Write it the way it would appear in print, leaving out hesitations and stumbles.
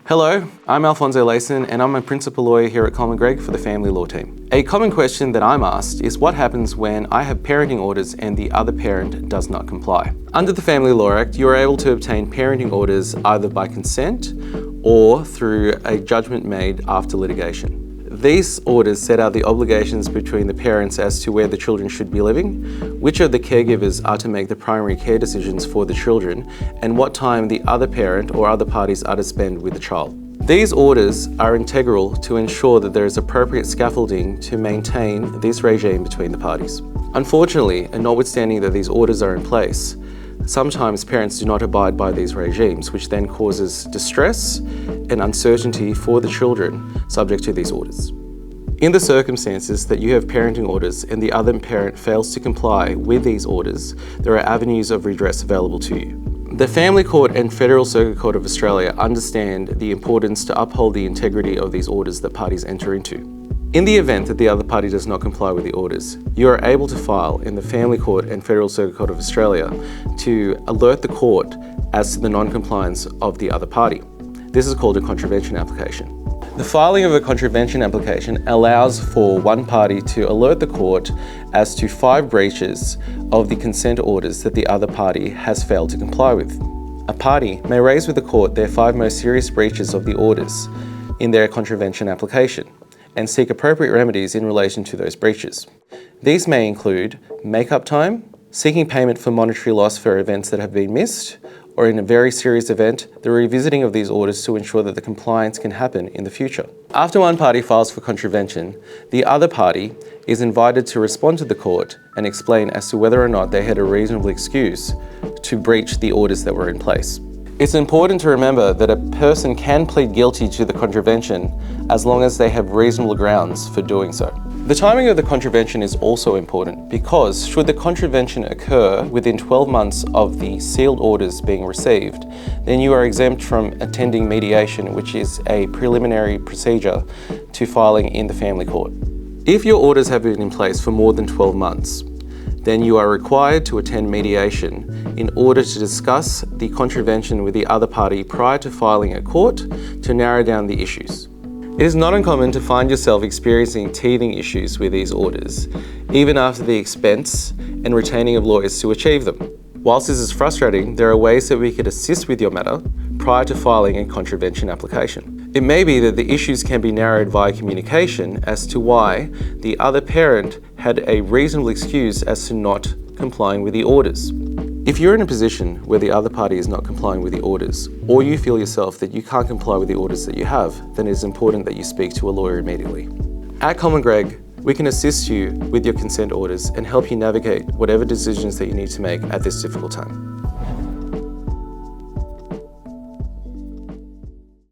Hello, I'm Alfonso Layson and I'm a principal lawyer here at Coleman Greig for the family law team. A common question that I'm asked is what happens when I have parenting orders and the other parent does not comply. Under the Family Law Act, you are able to obtain parenting orders either by consent or through a judgment made after litigation. These orders set out the obligations between the parents as to where the children should be living, which of the caregivers are to make the primary care decisions for the children, and what time the other parent or other parties are to spend with the child. These orders are integral to ensure that there is appropriate scaffolding to maintain this regime between the parties. Unfortunately, and notwithstanding that these orders are in place, sometimes parents do not abide by these regimes, which then causes distress and uncertainty for the children subject to these orders. In the circumstances that you have parenting orders and the other parent fails to comply with these orders, there are avenues of redress available to you. The Family Court and Federal Circuit Court of Australia understand the importance to uphold the integrity of these orders that parties enter into. In the event that the other party does not comply with the orders, you are able to file in the Family Court and Federal Circuit Court of Australia to alert the court as to the non-compliance of the other party. This is called a contravention application. The filing of a contravention application allows for one party to alert the court as to 5 breaches of the consent orders that the other party has failed to comply with. A party may raise with the court their 5 most serious breaches of the orders in their contravention application and seek appropriate remedies in relation to those breaches. These may include make-up time, seeking payment for monetary loss for events that have been missed, or in a very serious event, the revisiting of these orders to ensure that the compliance can happen in the future. After one party files for contravention, the other party is invited to respond to the court and explain as to whether or not they had a reasonable excuse to breach the orders that were in place. It's important to remember that a person can plead guilty to the contravention as long as they have reasonable grounds for doing so. The timing of the contravention is also important because should the contravention occur within 12 months of the sealed orders being received, then you are exempt from attending mediation, which is a preliminary procedure to filing in the family court. If your orders have been in place for more than 12 months, then you are required to attend mediation in order to discuss the contravention with the other party prior to filing at court to narrow down the issues. It is not uncommon to find yourself experiencing teething issues with these orders, even after the expense and retaining of lawyers to achieve them. Whilst this is frustrating, there are ways that we could assist with your matter prior to filing a contravention application. It may be that the issues can be narrowed via communication as to why the other parent had a reasonable excuse as to not complying with the orders. If you're in a position where the other party is not complying with the orders, or you feel yourself that you can't comply with the orders that you have, then it is important that you speak to a lawyer immediately. At Coleman Greig, we can assist you with your consent orders and help you navigate whatever decisions that you need to make at this difficult time.